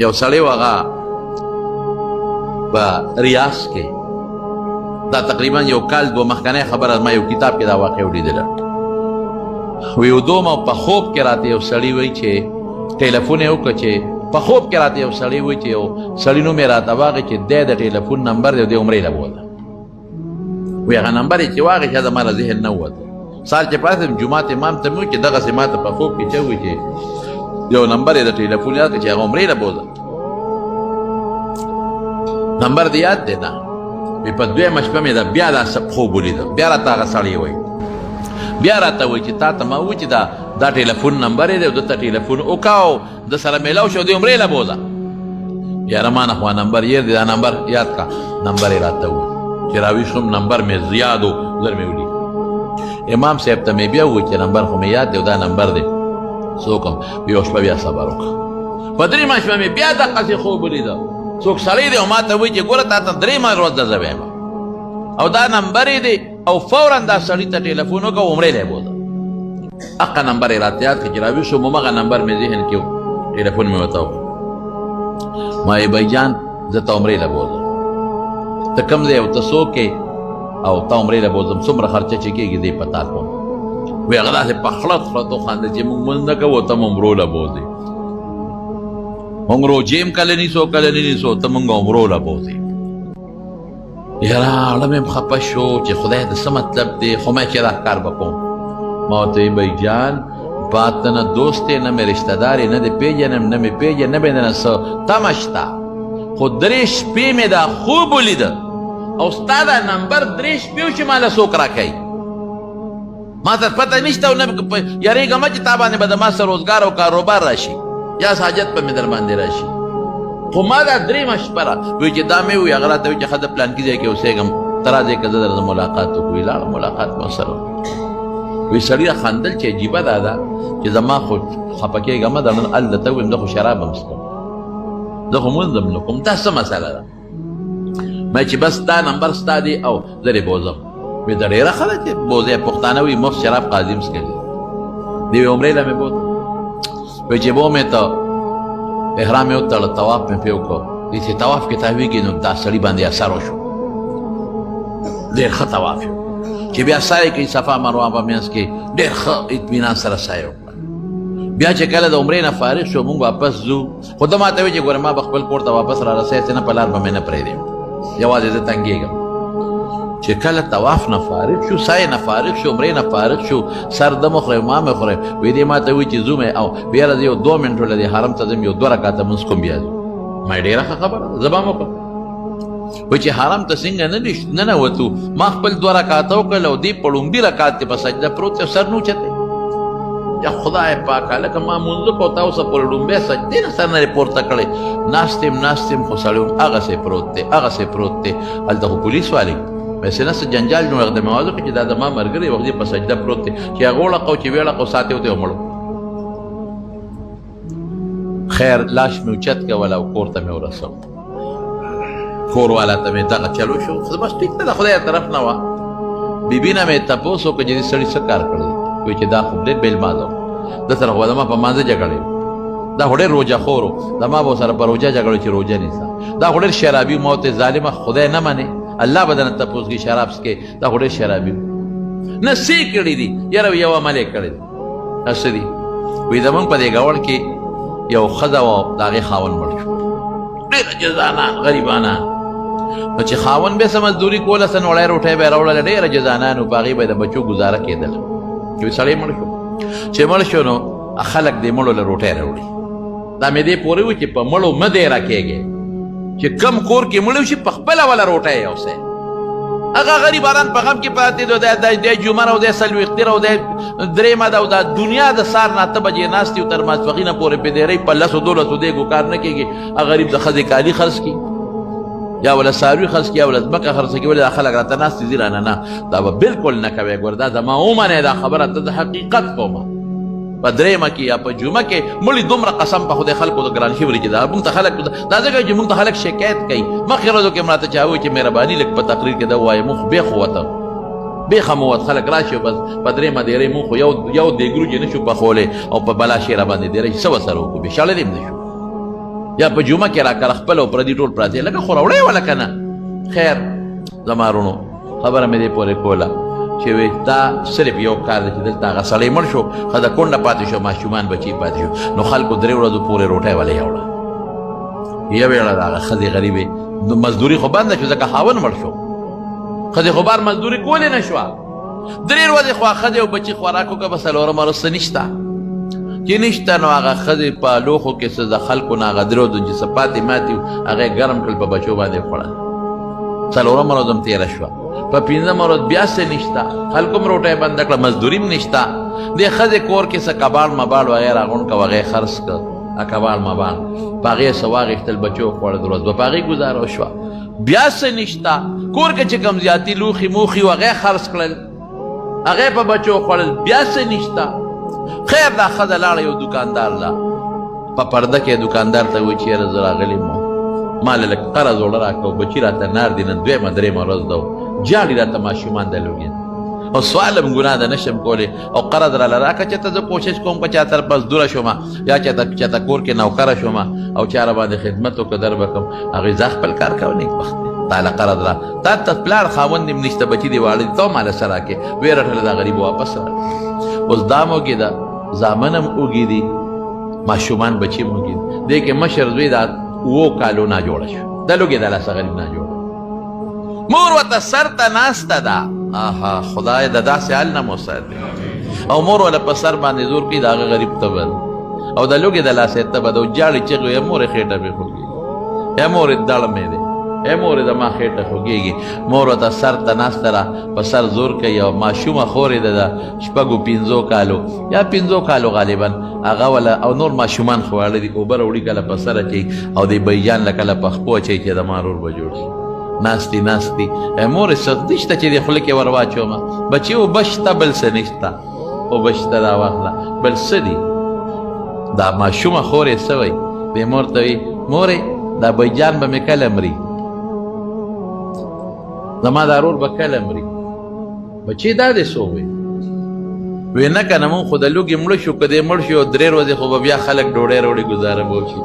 یو سړی و هغه په ریاض کې دا تقریبا یو کال دوه مخکنی خبره ما یو کتاب کې دا واقع ولیدله وی یو دومه په خوب کې راته یو سړی وایي چې ټلیفون یې وکړه چې په خوب کې راته یو سړی وایي چې یو سړي نوم یې راته واغې چې دی د ټلیفون نمبر دی د عمرې له بوله وی هغه نمبر یې چې واغې چې زما له ذهن نه ووته سهار چې پاڅېدم جومات امام ته مې وویل چې دغسې ما ته په خوب کې چې وایي چې یو نمبر یې د ټلیفون یاد کړه چې هغه عمرې له بوله نمبر دې یاد دی نه وی په دویمه شپه مې بیا دا خوب ولیده بیا راته هغه سړی وایي بیا راته وایي چې تا ته ما وویل چې دا ټلیفون نمبر یې دی او ده ته ټلیفون وکړه د سره میلاو شو د عمرې له بوله یاره ما نه خو نمبر یې دی دا نمبر یاد کړه نمبر یې راته وویل چې راویښ شوم نمبر مې زیاد و زر مې ولیکه امام صاحب ته مې بیا وویل چې نمبر خو مې یاد دی او دا نمبر دی څه وکړم یوه شپه بیا صبر وکړه په درېیمه شپه مې بیا دقسې خوب ولیده څوک سړی دی او ما ته وایي چې ګوره تا ته درېیمه ورځ ده زه وایم او دا نمبر یې دی او فورا دا سړي ته ټلیفون وکړه او عمرې له یې بوله هغه نمبر یې راته یاد کړه چې راویښ شوم همغه نمبر مې ذهن کې و ټلیفون مې ورته وکړ ما یې بھائی جان زه ته عمرې له بوځم ته کوم ځای او ته څوک یې او ته عمرې له بوځم څومره خرچه چې کېږي دی په تا کوم وی هغه داسې په خړت خړت وخندل چې موږ مونځ نه کوو ته عمرو له بوځې عمرو جیم کله نیسو کله نه نیسو ته موږ عمرو له بوځې یاره اړه مې خفه شو چې خدای د څه مطلب دی خو ما چې دا کار به کوم ما ورته وی بھائی جان بات ته نه دوست دی نه مې رشته دار یې نه دې پېژنم نه مې پېژنم نه مې نه څه تمه شته خو درې شپې مې دا خوب ولیده او ستا دا نمبر درې شپې و چې ما له څوک راکوي ما ته پته نشته او نه یارېږم چې تا باندې به د ما څه روزګار او کاروبار راشي یا حاجت به مې در باندې راشي خو ما دا درېیمه شپه را وایي چې دا مې ووایي هغه راته وایي چې ښه د پلانکي ځای کې اوسېږم ته راځې که زه درته ملاقات وکړو لاړم ملاقات مې ورسره وی سړي را خندل چې عجیبه دا ده چې زما خو خفه کېږم د نن هلته ته ویم زه خو شراب هم څښم زه خو مونځ هم نه کوم دا څه مسله ده ما چې بس دا نمبر ستا دی او زه دې بوځم وی دا ډېره ښه ده چې بوځې پښتانه وي مفت شراب قاضي هم څښلي دی وی عمرې له مې بوځم وی چې بو مې ته احرام یې وتړه طواف مې پرې وکړو دی چې طواف کې تاویږي نو دا سړي باندې اثر وشو ډېر ښه طواف یو چې بیا سایه کوي صفا مروه په منځ کې ډېر ښه اطمینان سره سایه وکړه بیا چې کله د عمرې نه فارغ شو موږ واپس ځو خو ده ما ته وایي چې ګوره ما به خپل کور ته واپس را رسوي چې نه په لار به مې نه پرېږدم یوازې زه تنګېږم چې کله طواف نه فارغ شو سایه نه فارغ شو عمرې نه فارغ شو سر ده مې خورئ ما مې خورئ وایي دې ما ته وایي چې ځو مې او بیا زه یو 2 منټو له دې حرم ته ځم یو 2 رکعته لمونځ کوم بیا ځو ما یې ډېره ښه خبره ده زه به هم وکړم وایي چې حرم ته څنګه نه ننوتو ما خپل 2 رکعته وکړل او دې په لومړي رکعت کې په سجده پروت دی سر نه اوچتی یا خدای پاکه لکه ما مونځ وکړو تا اوسه پورې لومبۍ سجدې نه سر نه یې پورته کړی ناست یم خو سړی هم هغسې پروت دی هلته خو پولیس والی ویسې نه څه جنجال جوړ د مې واضح کړي چې دا زما ملګری وخت په سجده پروت دی چې هغه وړقو چې ویړقو ساتې وته ومړو خیر لاش مې اوچت کول او کور ته مې ورسو کور والا ته مې دغه چلو شو خو بس ټیک ده د خدای طرف نه وه بیبي نه مې تپوس وکړه چې دې سړي څه کار کړی وایي چې دا خو ډېر بېلمازه و ده سره خو زما په مانځه جګړې دا خو ډېر روژه خور و زما به ورسره په روژه جګړې چې روژه نیسه دا خو ډېر شرابي موت ظالمه خدای نه منې الله به درنه تپوس کړي شراب څکې دا خو ډېر شرابي نه څه یې کړي دي یاره یو عمل یې کړی دی څه دي وایي زمونږ په دې ګاونډ کې یو ښځه وه د هغې خاوند مړ شو ډېره جزانان غریبانان نو چې خاوند به څه مزدوري کوله څه نوړی روټۍ به یې راوړله ډېره جزانان و په هغې به د بچو ګزاره کېدله چې سړی مړ شو چې مړ شو نو خلک دې مړو له روټۍ راوړي دا مې دې پورې وي چې په مړو مه دی راکېږې چې کم کور کې مړ شي په خپله وله روټۍ یوسئ هغه غریبانان په غم کې پراته دي دی جمعه او دی څلوېښتېره او دی درېیمه ده او دا دنیا د سار نه 8 بجې ناست دي او تر ماسپښینه پورې په دیرۍ په 10-12 دیګو کار نه کېږي هغه غریب د ښځې کالي خرڅ کړي یا ولا څاروي خرڅ کړي یا ولا ځمکه خرڅ کړي ولې دا خلک راته ناست دي رانه نه دا به بلکل نه کوې ګوره دا زما ومنې دا خبره ته د حقیقت کومه په درېیمه کې یا په جمعه کې مړي دومره قسم په خدای خلکو د ګران شوي چې دا موږ ته خلک دا ځکه چې موږ ته خلک شکایت کوي مخکې ورځو کې مې راته چا وایي چې مهرباني لږ په تقریر کې دا ووایه موږ خو بېخ ووته بېخه مو وت خلک راشي بس په درېیمه دیرۍ موږ خو یو دیګروجې نه شو پخولی او په بلا شی را باندې دیرۍ څه ورسره وکړو بې شړلی هم نه شو یا په جمعه کې راکړه خپل او پردي ټول پراته لکه خو راوړی ولا که نه. خیر زما وروڼو خبره مې دې پورې کوله چې وایي دا صرف یو کار دی چې دلته هغه سړی مړ شو ښځه کونډه پاتې شو ماشومان بچي پاتې شو نو خلکو 3 ورځو پورې روټۍ ولې یوړه یوې وړه د هغه ښځې غریبې مزدوري خو بنده شو ځکه خاوند مړ شو ښځې خو بار مزدوري کولی نه شوه 3 ورځې خو ښځې او بچي خوراک وکړه به 4مه ورځ څه نشته چې نشته نو هغه ښځې په لوښو کې څه د خلکو نه هغه 3 ورځو چې څه پاتې ماتې هغه یې ګرم کړل په بچو باندې خوړل 4مه ورځ هم تېره شوه په 5مه ورځ بیا څه نشته خلکو هم روټۍ بنده کړه مزدوري هم نشته دې ښځې کور کې څه کباړ مباړ وغیره غونډ که وغیرې خرڅ کړه کباړ مباړ په هغې څه واخېستل بچو خوړل ورځ به په هغې ګزاره وشوه بیا څه نشته کور کې چې کوم زیاتي لوښي موښي وغیرې خرڅ کړل هغې په بچو خوړل بیا څه نشته خیر دا ښځه لاړه یو دوکاندار له په پرده کې دوکاندار ته وایي چې یاره زه راغلی مو ما له لږ قرض اوړه راکړه بچي راته نار دي نن 2مه 3مه ورځ ده جاړي راته ماشومان د لوګین او سوال هم ګناه ده نشم کولی او قرض راله راکړه چې ته زه کوشش کوم که چا طرف مزدوره شومه یا چاته کور کې نوکره شومه او چا را باندې خدمت وکړه در به کوم هغوی زه خپل کار کوه نیکبخت دی تا له قرض را تا ته پلار خاوند هم نشته بچي دې واړه دي ته ماله څه راکړې ویې رټله دا غریب واپس راکړه اوس دا هم وږي ده زامن هم وږي دي ماشومان بچي هم وږي دي دې کې مشر زوی دا 7 کالو نه جوړه شو دا لوګې دا لاسه غریب نه جوړه مور ورته سر ته ناسته ده آها خدای د داسې حال نه مو ساتي او مور ولا په سر باندې زور کوي د هغه غریب تبه او د لوګې د لاسه تبه ده او جاړي چغې وایي مورې خېټه مې خوږېږي مورې دړ مې دی مورې زما خېټه خوږېږي مور ورته سر ته ناسته ده په سر زور کوي او ماشومه خورې ده د 5 کالو یا 5 کالو غالبا هغه ولا او نور ماشومان خو واړه دي اوبه راوړي کله په سر اچوي او د بیجان له کله په خپو اچوي چې زما رور به جوړ شي ناستی مورې څه نشته چې د خولې کې ور واچومه بچي اوبه شته بل څه نشته اوبه شته دا واخله بل څه دي دا ماشومه خورې څه وایي دې مور ته وایي مورې دا بیجان به مې کله مري زما دا رور به کله مري بچي دا دې څه وایي وی نه که نه مونږ خو د لوږې مړه شو که دې مړ شي او 3 ورځې خو به بیا خلک ډوډۍ راوړي ګزاره به وشي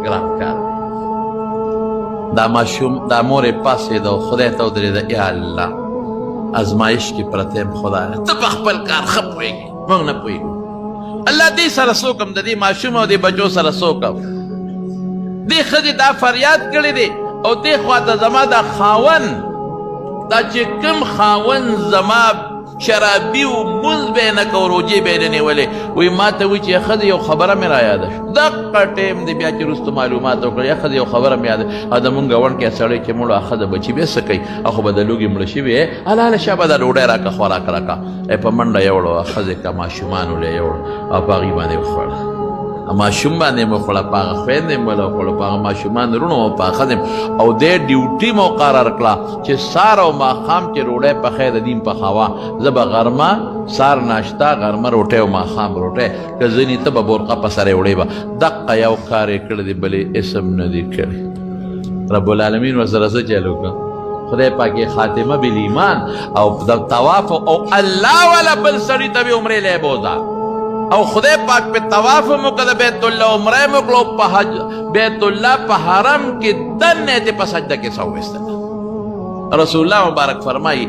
ګران کار دا ماشوم دا مورې پاسېده او خدای ته ودرېده یا الله ازمایش کې پرته یم خدایه ته په خپل کار ښه پوهېږې موږ نه پوهېږو الله دې سره څه وکړم د دې ماشوم او دې بچو سره څه وکړم دې ښځې دا فریاد کړی دی او دې خواته زما دا خاوند دا چې کوم خاوند زما شرابي و مونځ به یې نه کو روجې به یې نه نیولې وایي ما ته وایي چې ښځې یو خبره مې را یاده شو دقه ټیم دی بیا چې وروسته معلومات وکړه یا ښځې یو خبره مې یاده او د مونږ ګاونډ کې سړی چې مړو ښځه بچي بیا څه کوي خو به د لوږې مړه شوي هله هله شابه دا ډوډۍ راکړه خوراک راکړه په منډه یوړه ښځې که ماشومان ولې یوړه او په هغې باندې وخوړه ماشوم باندې مو خوړه په هغه خویندې مو له وخوړه په هغه ماشومان وروڼو او په ښځې او دې ډیوټي مقرر کړه چې سار او ماښام چې ډوډۍ پخی د دین پخوه زه به غرمه سار ناشته غرمه روټۍ او ماښام روټۍ که ځینې ته به بورقه په سره وړې به دقه یو کار یې کړی دی بلې اسم نه دی کړی رب العالمین ورسره څه چل وکړه خدای پاک یې خاتمه بالایمان او د طواف او الله والا بل سړي ته به عمرې لی بوځه او خدای پاک په طواف مقدس بیت الله عمره مکلو په حج بیت الله په حرم کې دنه ته په سجده کې سو وستل رسول الله مبارک فرمایي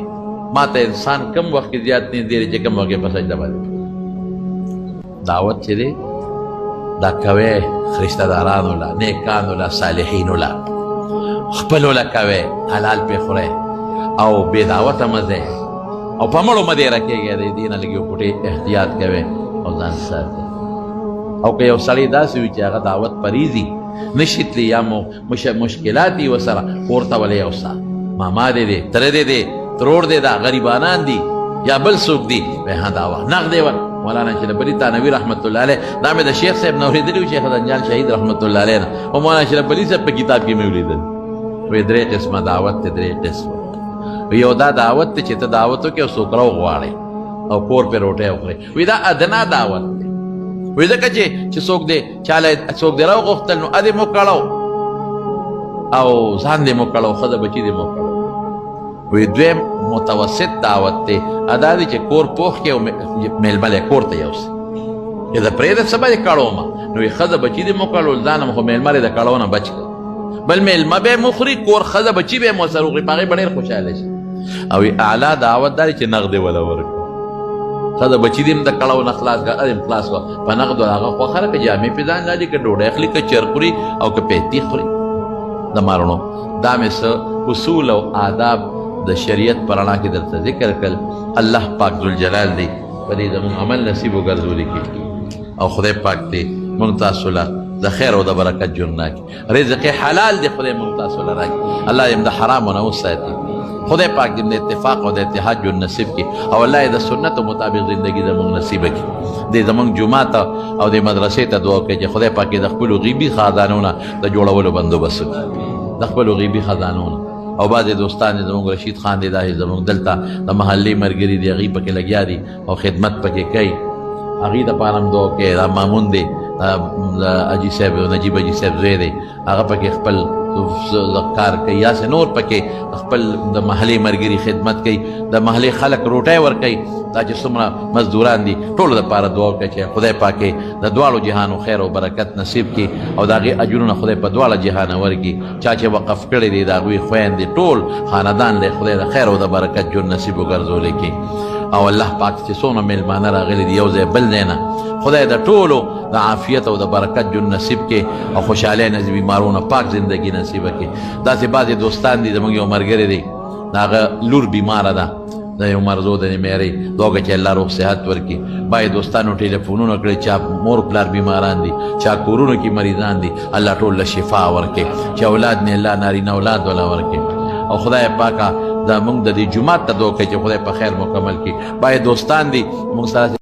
ما ته انسان کم وخت زیات نه دی چې کم وخت په سجده باندې دعوت چې دی دا کوي رشتہ دارانو لا نیکانو لا صالحینو لا خپل لا کوي حلال په خوره او بے دعوت مزه او په مړو مده راکېږي د دین لګي پټي احتیاط کوي او ځان ساتي او که یو سړی داسې وي چې هغه دعوت پریزي نشتلی یا مشکلات وي ورسره پورته ولی یوسه ماما دې دی تره دې دی ترور دې دا غریبانان دي یا بل څوک دي وایي ها دعوه نغدې ور مولانا شرف علي تانوي رحمت الله علیه دا مې د شیخ صاحب نه اورېدلي وو شیخ حسن شهید رحمت الله علیه نه او مولانا شرف علي صاحب په کتاب کې مې ولیدل وایي 3 قسمه دعوت دی 3 قسمه یو دا دعوت دی چې ته دعوت وکړې او څوک راوغواړې او کور پې روټۍ وخورې وایي دا ادنا دعوت دی وایي ځکه چې څوک دی چاله څوک دی راوغوښتل نو ادې مو کړو او ځان دې مو کړو ښځه بچي دې مو کړو وایي دویم متوسط دعوت دی ادا دی چې کور پوخ کې او میلمه لی کور ته یوسي چې د پرېږده څه به یې کړومه نو یې ښځه بچي دې مو کړول ځان هم خو مېلمه دې د کړو نه بچ کړ بل مېلمه به یې مخوري کور ښځه بچي به یې مو سره وخوري په هغې به ډېر خوشحاله شي او اعلی دعوت دا دی چې نغدې وله ورکړو ښځه بچي دې هم د کړو نه خلاص کړه ادې خلاص کړه په نغدو هغه خوښه ده که جامې پې ځان لالي که ډوډۍ اخلي که چرګ خوري او که پیتي خوري د مارڼو دا مې څه اصول او آداب د شریعت په رڼا کې درته ذکر کړل الله پاک ذوالجلال دی په دې زموږ عمل نصیب وګرځولي کړي او خدای پاک دی موږ تاسو له د خیر او د برکت ژوند راکړي رزق حلال دی خدای موږ تاسو له راکړي الله یې د حرامو نه وساتي خدای پاک دې د اتفاق او د اتحاد ژوند نصیب کړي او الله یې د سنتو مطابق زندگی زموږ نصیبه کړي دې زموږ جومات او د مدرسې ته دعا کوي چې خدای پاک د خپلو غیبي خزانو نه د جوړولو بندوبست وکړي د خپلو غیبي خزانو نه او بعضې دوستان دې زموږ رشید خان دی دا زموږ دلته د محلې ملګري دي هغوی پکې لګیا دي او خدمت پکې کوي هغوی دپاره هم دعا کوي دا مامون دی د حاجي صاحب نجیب حاجي صاحب زوی دی هغه پکې خپل کار کوي یا سه نور پکې خپل د محلې ملګري خدمت کوي د محلې خلک روټۍ ورکوي دا چې څومره مزدوران دي ټولو دپاره دعا کوي چې خدای پاک د دواړو جهانو خیر او برکت نصیب کړي او د هغې اجرونه خدای په دواړه جهانه ورکړي چا چې وقف کړی دی د هغوی خویندې ټول خاندان دی خدای د خیر او د برکت ژوند نصیب وګرځولی کړي او الله پاک چې څونه میلمانه راغلي دي یو ځای بل ځای نه خدای د ټولو د عافیت او د برکت ژوند نصیب کړي او خوشحالۍ نه بیمارونه پاک زندگی نصیبه کړي داسې بعضې دوستان دي زموږ یو ملګری دی د هغه لور بیماره ده د یو مرزو د میرې دعا کوي چې الله روغ صحت ورکړي باید دوستانو ټلیفونونه کړي چا مور پلار بیماران دي چا کورونو کې مریضان دي الله ټول له شفا ورکړي چې اولاد نه الله نارینه اولاد ولا ورکړي او خدای پاکه دا موږ د دې جومات ته دعا کوي چې خدای په خیر مکمل کړي باید دوستان دي موږ سره